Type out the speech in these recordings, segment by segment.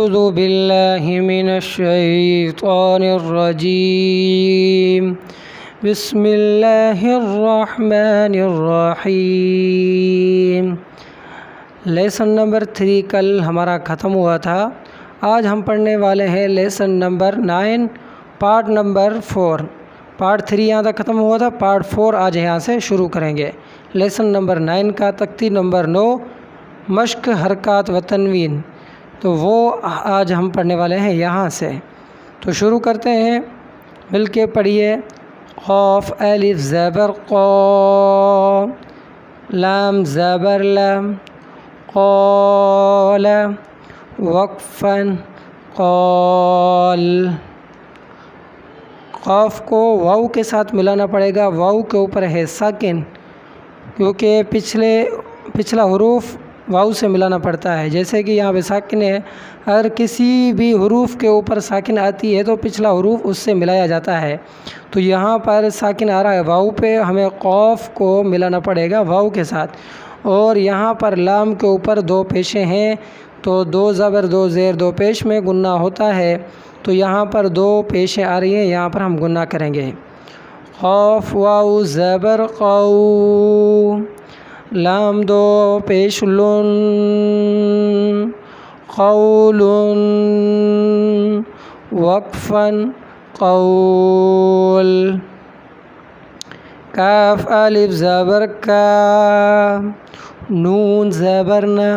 أعوذ بالله من الشيطان الرجيم بسم اللہ الرحمن الرحیم۔ لیسن نمبر 3 کل ہمارا ختم ہوا تھا۔ آج ہم پڑھنے والے ہیں lesson number 9 part number 4۔ Part 3 یہاں تک ختم ہوا تھا، پارٹ 4 آج یہاں سے شروع کریں گے۔ لیسن نمبر 9 کا تختی نمبر 9 مشق حرکات و تنوین، تو وہ آج ہم پڑھنے والے ہیں یہاں سے۔ تو شروع کرتے ہیں، مل کے پڑھیے۔ قاف الف زبر قا، لام زبر لام، قال وقفا قال۔ قاف کو واو کے ساتھ ملانا پڑے گا، واو کے اوپر ہے ساکن، کیونکہ پچھلا حروف واو سے ملانا پڑتا ہے۔ جیسے کہ یہاں پہ ساکن ہے، اگر کسی بھی حروف کے اوپر ساکن آتی ہے تو پچھلا حروف اس سے ملایا جاتا ہے۔ تو یہاں پر ساکن آ رہا ہے واو پہ، ہمیں قاف کو ملانا پڑے گا واو کے ساتھ۔ اور یہاں پر لام کے اوپر 2 پیشیں ہیں، تو 2 زبر 2 زیر 2 پیش میں گنہ ہوتا ہے، تو یہاں پر 2 پیشیں آ رہی ہیں، یہاں پر ہم گنہ کریں گے۔ قاف واو زبر قو، لام 2 پیش لن، قول وقفا قول۔ کاف الف زبر کا، نون زبر نا،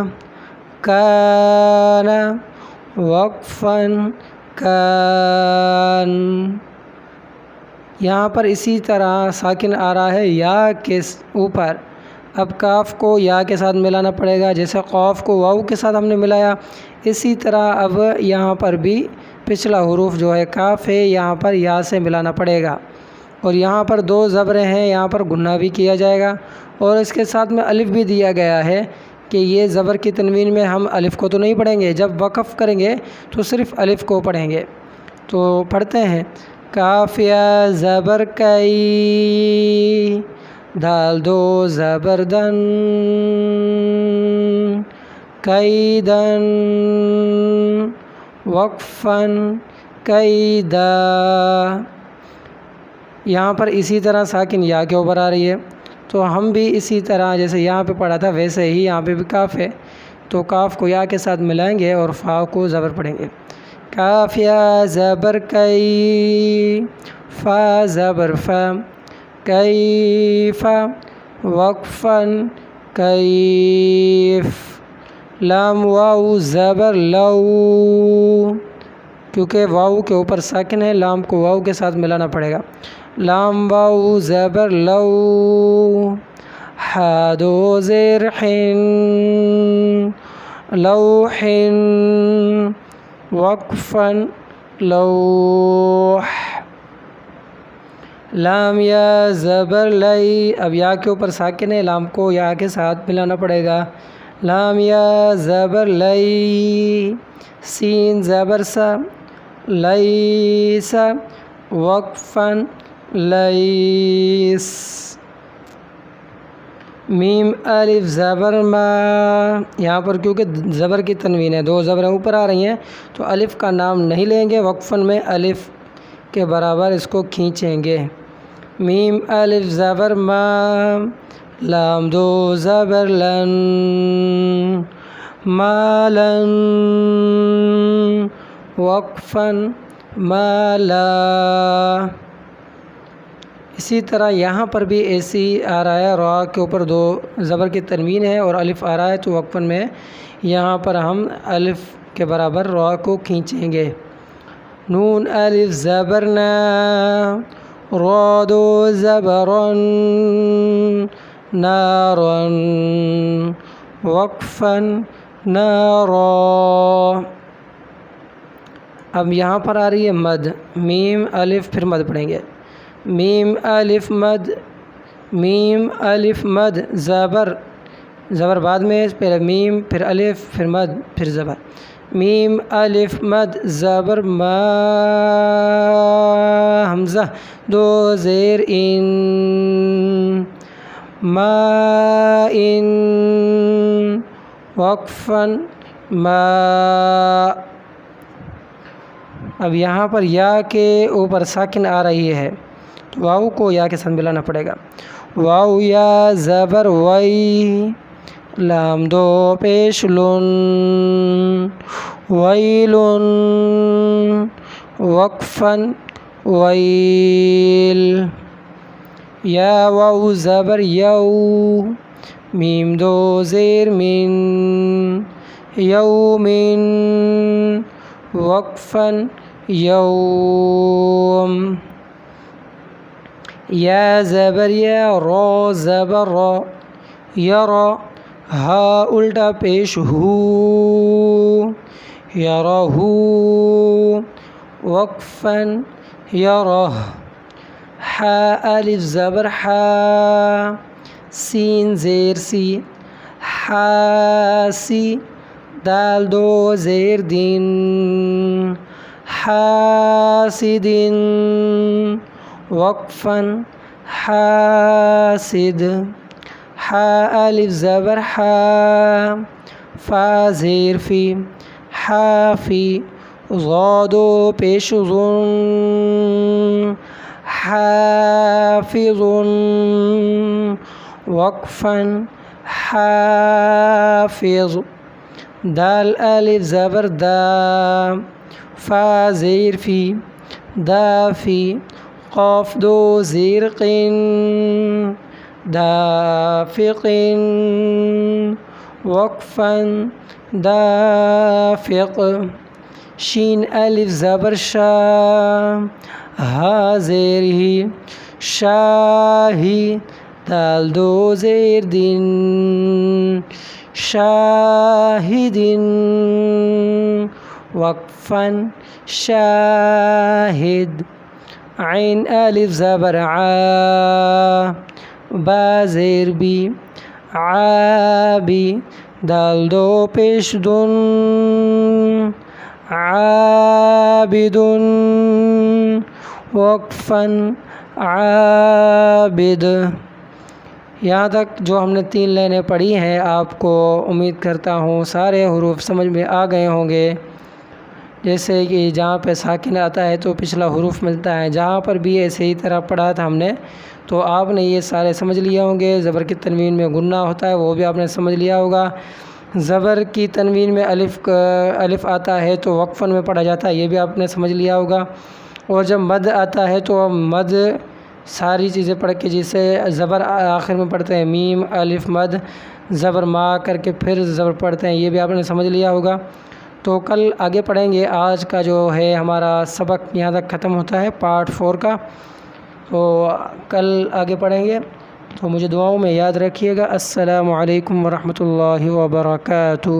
کان وقفا کان۔ یہاں پر اسی طرح ساکن آ رہا ہے یا کے اوپر، اب کاف کو یا کے ساتھ ملانا پڑے گا، جیسے قاف کو واو کے ساتھ ہم نے ملایا، اسی طرح اب یہاں پر بھی پچھلا حروف جو ہے کاف ہے، یہاں پر یا سے ملانا پڑے گا۔ اور یہاں پر 2 زبریں ہیں، یہاں پر گنہ بھی کیا جائے گا، اور اس کے ساتھ میں الف بھی دیا گیا ہے کہ یہ زبر کی تنوین میں ہم الف کو تو نہیں پڑھیں گے، جب وقف کریں گے تو صرف الف کو پڑھیں گے۔ تو پڑھتے ہیں، کاف یا زبر کئی، دال 2 زبر دن، کیدن وقفا کیدا۔ یہاں پر اسی طرح ساکن یا کے اوپر آ رہی ہے، تو ہم بھی اسی طرح جیسے یہاں پہ پڑھا تھا ویسے ہی یہاں پہ بھی کاف ہے، تو کاف کو یا کے ساتھ ملائیں گے اور فا کو زبر پڑھیں گے۔ کاف یا زبر کئی، فا زبر فا، کیف وقفا کیف۔ لام واو زبر لو، کیونکہ واو کے اوپر ساکن ہے، لام کو واو کے ساتھ ملانا پڑے گا۔ لام واو زبر لو، ہا 2 زیر حن، لوح وقفا لوح۔ لام یا زبر لئی، اب یا کے اوپر ساکن ہے، لام کو یا کے ساتھ ملانا پڑے گا۔ لام یا زبر لئی، سین زبر سا، لیس وقفا لیس۔ میم الف زبر ما، یہاں پر کیونکہ زبر کی تنوین ہے، 2 زبریں اوپر آ رہی ہیں، تو الف کا نام نہیں لیں گے، وقفاً میں الف کے برابر اس کو کھینچیں گے۔ میم الف زبر ما، لام 2 زبر لن، مالن وقفا مالا۔ اسی طرح یہاں پر بھی ایسی آ رہا ہے، را کے اوپر 2 زبر کی تنوین ہے اور الف آ رہا ہے، تو وقفاً میں یہاں پر ہم الف کے برابر را کو کھینچیں گے۔ نون الف زبر نا، را 2 زبرن، نارن وقفا نارا۔ اب یہاں پر آ رہی ہے مد، میم الف پھر مد پڑھیں گے۔ میم الف مد، میم الف مد زبر بعد میں، پہلے میم پھر الف پھر مد پھر زبر۔ میم الف مد زبر ما، حمزہ 2 زیر ان، ما ان وقفا ما۔ اب یہاں پر یا کے اوپر ساکن آ رہی ہے تو واو کو یا کے ساتھ ملانا پڑے گا. واو یا زبر وئی، لام دو پیش لن، ویلن، وقفاً ویل. یا واو زبر یو، میم دو زیر من، یومن، وقفاً یوم. یا زبر یا، را زبر را، یرا، ہا الٹا پیش ہو، یرہو، وقفاً یرہ. حا الف زبر حا، سین زیر سی، حاسی، دال دو زیر دین، حاسدین، وقفاً حاسد. حا الف زبر حا، فا زیر فی، حافی، ضادو پیش ظن، حافظ، وقفاً حافظ. دال الف زبر دا، فا زیر فی، دافی، قاف دو زیر قن، دافق، وقفاً دافق. شین الف زبر شا، ہا زیر ہی، شاہی، دال دو زیر دن، شاہدن، وقفاً شاہد. عین الف زبر عا، با زیر بی، عابی، دال دو پیش دن، عابدن، وقفاً عابد. یہاں تک جو ہم نے 3 لائنیں پڑھی ہیں آپ کو امید کرتا ہوں سارے حروف سمجھ میں آ گئے ہوں گے. جیسے کہ جہاں پہ ساکن آتا ہے تو پچھلا حروف ملتا ہے، جہاں پر بھی ایسے ہی طرح پڑھا تھا ہم نے تو آپ نے یہ سارے سمجھ لیا ہوں گے. زبر کی تنوین میں غنہ ہوتا ہے وہ بھی آپ نے سمجھ لیا ہوگا. زبر کی تنوین میں الف آتا ہے تو وقفاً میں پڑھا جاتا ہے یہ بھی آپ نے سمجھ لیا ہوگا. اور جب مد آتا ہے تو مد ساری چیزیں پڑھ کے جسے زبر آخر میں پڑھتے ہیں میم الف مد زبر ما کر کے پھر زبر پڑھتے ہیں یہ بھی آپ نے سمجھ لیا ہوگا. تو کل آگے پڑھیں گے. آج کا جو ہے ہمارا سبق یہاں تک ختم ہوتا ہے پارٹ 4 کا. تو کل آگے پڑھیں گے تو مجھے دعاؤں میں یاد رکھیے گا. السلام علیکم ورحمۃ اللہ وبرکاتہ.